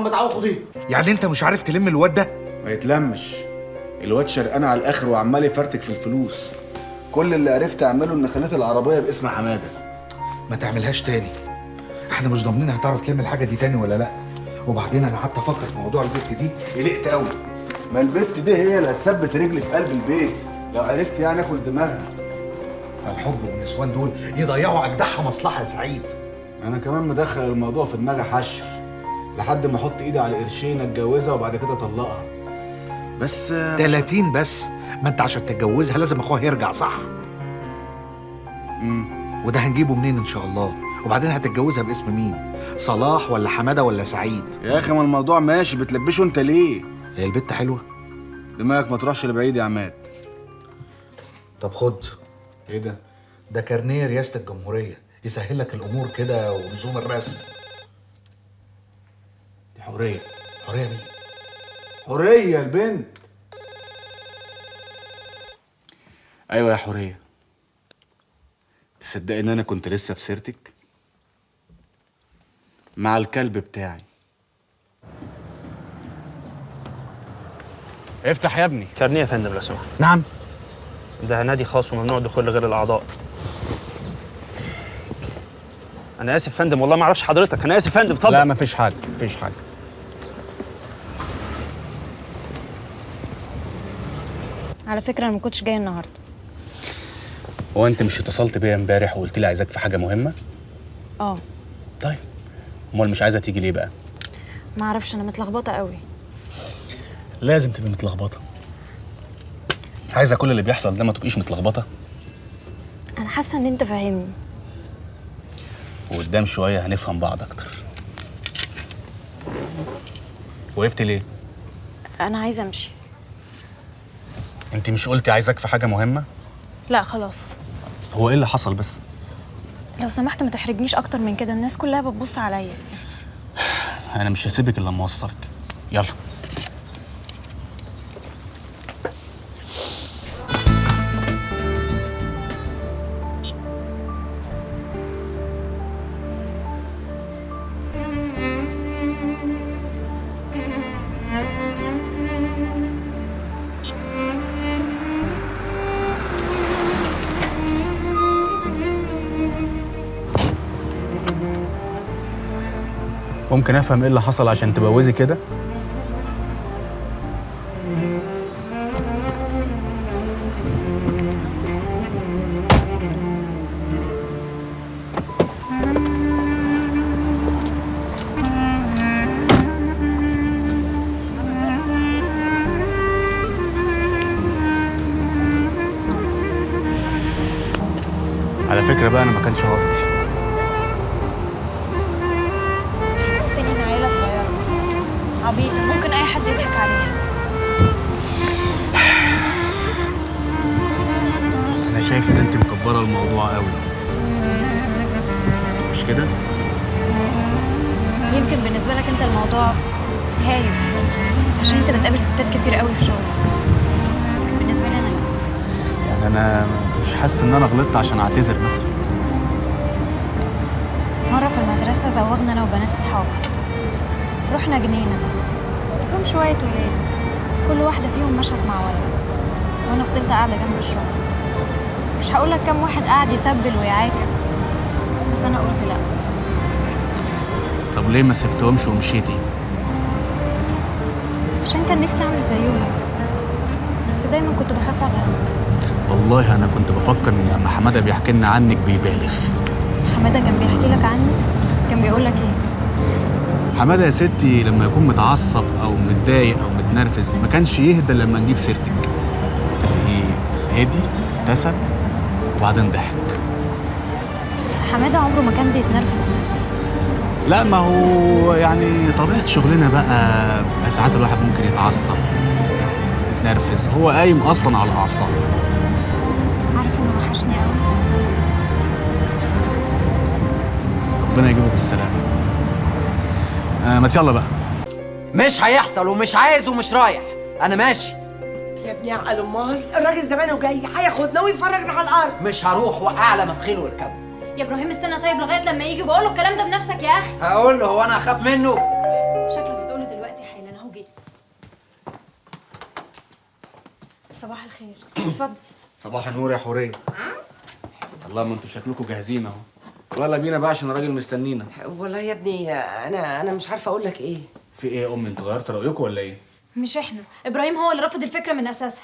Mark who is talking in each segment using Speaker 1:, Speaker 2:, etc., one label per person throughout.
Speaker 1: بتعوقوا دي.
Speaker 2: يعني انت مش عارف تلم الواد ده؟
Speaker 1: ما يتلمش، الواد شرقان على الاخر وعمال يفرتك في الفلوس. كل اللي عرفت اعمله ان خليت العربيه باسم حماده.
Speaker 2: ما تعملهاش تاني، احنا مش ضامنين هتعرف تلم الحاجه دي تاني ولا لا. وبعدين انا قعدت افكر في موضوع البت دي، قلقت قوي.
Speaker 1: ما البت دي هي اللي هتثبت رجلي في قلب البيت لو عرفت يعني اكل دماغها.
Speaker 2: الحب والنسوان دول يضيعوا اجدعها مصلحه يا سعيد.
Speaker 1: انا كمان مدخل الموضوع في دماغي حشر لحد ما احط ايدي على قرشين اتجوزها وبعد كده اطلقها. بس
Speaker 2: 30 بس؟ ما انت عشان تتجوزها لازم اخوها يرجع، صح؟ وده هنجيبه منين ان شاء الله؟ وبعدين هتتجوزها باسم مين؟ صلاح ولا حماده ولا سعيد؟
Speaker 1: يا اخي ما الموضوع ماشي، بتلبشه انت ليه؟
Speaker 2: هي البت حلوه؟
Speaker 1: دماغك ما تروحش لبعيد يا عماد.
Speaker 2: طب خد.
Speaker 1: ايه ده؟
Speaker 2: ده كارنيه رئاسه الجمهوريه، يسهل لك الامور كده ولزوم الرسم.
Speaker 1: دي حوريه.
Speaker 2: حوريه مين؟
Speaker 1: حوريه البنت. ايوه يا حوريه، تصدقي ان انا كنت لسه في سيرتك مع الكلب بتاعي. افتح يا ابني.
Speaker 3: كارنيه يا فندم لو سمحت.
Speaker 1: نعم.
Speaker 3: ده نادي خاص وممنوع الدخول لغير الاعضاء. انا اسف فندم، والله ما اعرفش حضرتك. انا اسف فندم، اتفضل.
Speaker 1: لا مفيش حاجه، مفيش حاجه.
Speaker 4: على فكرة أنا ما كنتش جاية النهاردة.
Speaker 1: هو انت مش اتصلت بيا امبارح وقلت لي عايزاك في حاجه مهمه؟
Speaker 4: اه.
Speaker 1: طيب امال مش عايزه تيجي ليه بقى؟
Speaker 4: ما اعرفش، أنا متلخبطة قوي.
Speaker 1: لازم تبقي متلخبطه. عايزه كل اللي بيحصل ده ما تبقيش متلخبطه.
Speaker 4: أنا حاسة إن أنت فاهمني.
Speaker 1: وقدام شويه هنفهم بعض اكتر. وقفت ليه؟
Speaker 4: أنا عايزة أمشي.
Speaker 1: انت مش قلتي عايزاك في حاجه مهمه؟
Speaker 4: لا خلاص.
Speaker 1: هو ايه اللي حصل بس؟
Speaker 4: لو سمحت ما تحرجنيش أكتر من كده، الناس كلها بتبص عليا.
Speaker 1: انا مش هسيبك الا لما اوصلك. يلا. ممكن افهم ايه اللي حصل عشان تبوزي كده؟ على فكرة بقى انا ما كانش قصدي.
Speaker 4: حسستني إن عيلة صغيرة عبيطة ممكن أي حد يضحك عليها.
Speaker 1: انا شايف ان انت مكبرة الموضوع قوي، مش كده؟
Speaker 4: يمكن بالنسبة لك أنت الموضوع هايف عشان أنت بتقابل ستات كتير قوي في شغلك. بالنسبة لي أنا لا.
Speaker 1: يعني انا مش حاسس ان انا غلطت عشان اعتذر مثلا.
Speaker 4: مرة في المدرسة زوغنا أنا وبنات أصحابي، رحنا جنينة، جم شوية ولاد، كل واحدة فيهم مشت مع ولد، وأنا فضلت قاعدة جنب الشرط. مش هقولك كام واحد قاعد يسبل ويعاكس، بس أنا قلت لأ.
Speaker 1: طب ليه ما سبتهمش ومشيتي؟
Speaker 4: عشان كان نفسي أعمل زيهم، بس دايما كنت بخاف أغلط.
Speaker 1: والله انا كنت بفكر ان لما حماده بيحكي لنا عنك بيبالغ.
Speaker 4: حمادة كان بيحكي لك عني؟ كان بيقول لك إيه؟
Speaker 1: حماده يا ستي لما يكون متعصب او متضايق او متنرفز ما كانش يهدى لما نجيب سيرتك. تلاقيه هادي ابتسم وبعدين ضحك.
Speaker 4: بس حمادة عمره ما كان بيتنرفز.
Speaker 1: لا ما هو يعني طبيعه شغلنا بقى ساعات الواحد ممكن يتعصب يتنرفز، هو قايم اصلا على الاعصاب.
Speaker 4: عارف إنه وحشني قوي.
Speaker 1: ربنا يجيبه بالسلامه. ما يلا بقى.
Speaker 5: مش هيحصل ومش عايز ومش رايح، انا ماشي.
Speaker 6: يا ابني عقل امال، الراجل زمانه جاي هياخدنا ويفرجنا على الارض.
Speaker 5: مش هروح واعلى مفخيل واركبه.
Speaker 4: يا ابراهيم استنى طيب لغايه لما يجي، بقول له الكلام ده بنفسك يا اخي.
Speaker 5: هقول له هو انا اخاف منه؟
Speaker 4: شكلك صباح الخير. اتفضل.
Speaker 1: صباح النور يا حوريه. الله، ما انتوا شكلكم جاهزين اهو. يلا بينا بقى عشان الراجل مستنينا.
Speaker 6: والله يا ابني انا مش عارفه اقول لك ايه.
Speaker 1: في ايه يا امي، انتوا غيرتوا رايكم ولا ايه؟
Speaker 4: مش احنا، ابراهيم هو اللي رفض الفكره من اساسها.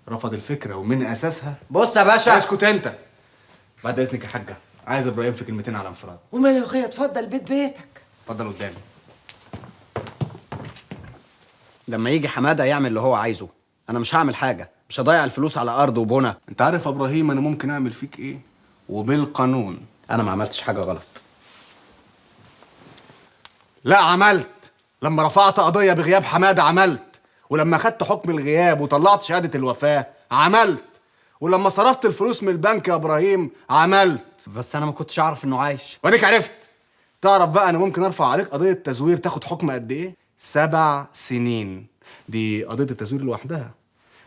Speaker 1: رفض الفكره ومن اساسها؟
Speaker 5: بص يا باشا،
Speaker 1: اسكت انت. بعد اذنك يا حاجه، عايز ابراهيم في كلمتين على انفراد.
Speaker 6: وماله يا اخويا، اتفضل بيتك.
Speaker 1: اتفضل قدامي.
Speaker 5: لما يجي حماده يعمل اللي هو عايزه، انا مش هعمل حاجه، مش هضيع الفلوس على ارض وبنا.
Speaker 1: انت عارف يا ابراهيم انا ممكن اعمل فيك ايه؟ وبالقانون.
Speaker 5: انا ما عملتش حاجه غلط.
Speaker 1: لا عملت. لما رفعت قضيه بغياب حماده عملت، ولما خدت حكم الغياب وطلعت شهاده الوفاه عملت، ولما صرفت الفلوس من البنك يا ابراهيم عملت.
Speaker 5: بس انا ما كنتش اعرف انه عايش.
Speaker 1: واديك عرفت. تعرف بقى انا ممكن ارفع عليك قضيه تزوير تاخد حكم قد ايه؟ 7 سنين. دي قضيه التزوير لوحدها،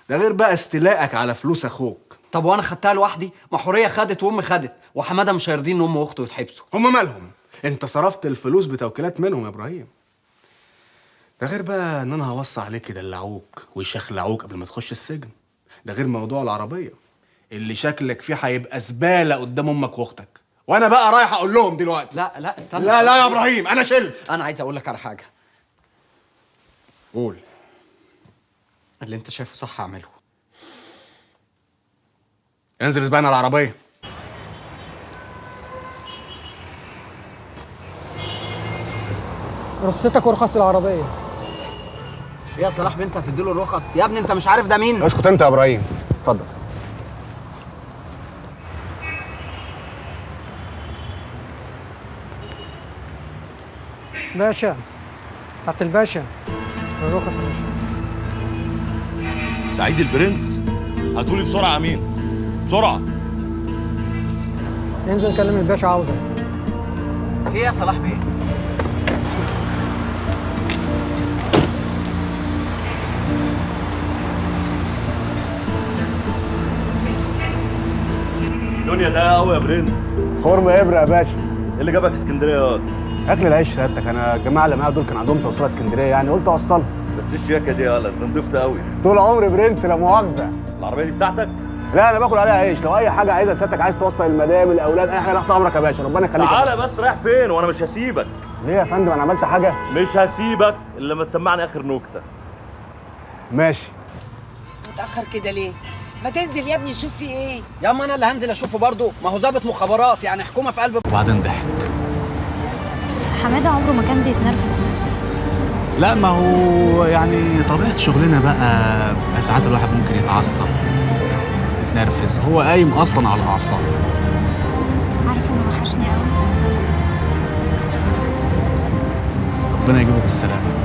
Speaker 1: ده غير بقى استيلائك على فلوس اخوك.
Speaker 5: طب وانا خدتها لوحدي؟ ما حوريه خدت وامي خدت، وحماده مش هيرضين ان امه واخته يتحبسوا.
Speaker 1: هما مالهم؟ انت صرفت الفلوس بتوكيلات منهم يا ابراهيم. ده غير بقى ان انا هوصي عليك يدلعوك ويشخلعوك قبل ما تخش السجن. ده غير موضوع العربيه اللي شكلك فيه هيبقى زباله قدام امك واختك، وانا بقى رايح اقول لهم دلوقتي.
Speaker 5: لا استنى.
Speaker 1: لا يا ابراهيم، انا شلت.
Speaker 5: انا عايز اقول لك على حاجه.
Speaker 1: قول.
Speaker 5: اللي انت شايفه صح اعمله.
Speaker 1: انزل اسبقنا على العربيه.
Speaker 7: رخصتك ورخص العربية.
Speaker 5: ايه يا صلاح بنت هتديله الرخص؟ يا ابني انت مش عارف ده مين؟
Speaker 1: اسكت انت يا ابراهيم. اتفضل.
Speaker 7: باشا، سعادة الباشا، الرخص يا باشا.
Speaker 8: سعيد البرنس، هاتولي بسرعة يا أمين، بسرعة.
Speaker 7: انزل كلم الباشا عاوزك.
Speaker 5: في ايه يا صلاح بيه؟
Speaker 8: الدنيا ده قوي يا برنس.
Speaker 1: خرم ابره يا باشا.
Speaker 8: ايه اللي جابك اسكندرية ياض؟
Speaker 1: اكل العيش سيادتك. انا الجماعه اللي معايا دول كان عندهم توصيله اسكندريه، يعني قلت اوصلهم.
Speaker 8: بس ايه الشياكة دي يالا، انت نضفت قوي.
Speaker 1: طول عمري برنس، لا مؤاخذه.
Speaker 8: العربية دي بتاعتك؟
Speaker 1: لا انا باكل عليها عيش. لو اي حاجه عايزها سيادتك، عايز توصل المدام الاولاد اي حاجه تحت امرك يا باشا، ربنا يخليك.
Speaker 8: تعالى بس، رايح فين وانا مش هسيبك.
Speaker 1: ليه يا فندم، انا عملت حاجه؟
Speaker 8: مش هسيبك الا لما تسمعني اخر نكتة.
Speaker 1: ماشي.
Speaker 6: متاخر كده ليه؟ ما تنزل يا ابني شوف في ايه.
Speaker 5: يا اما انا اللي هنزل اشوفه برضه، ما هو ضابط مخابرات يعني حكومه في قلب.
Speaker 1: وبعدين ضحك.
Speaker 4: بس حماده عمره ما كان بيتنرفز.
Speaker 1: لا ما هو يعني طبيعه شغلنا بقى ساعات الواحد ممكن يتعصب يتنرفز، هو قايم اصلا على الاعصاب.
Speaker 4: عارف انه وحشني قوي.
Speaker 1: ربنا يجيبه بالسلامه.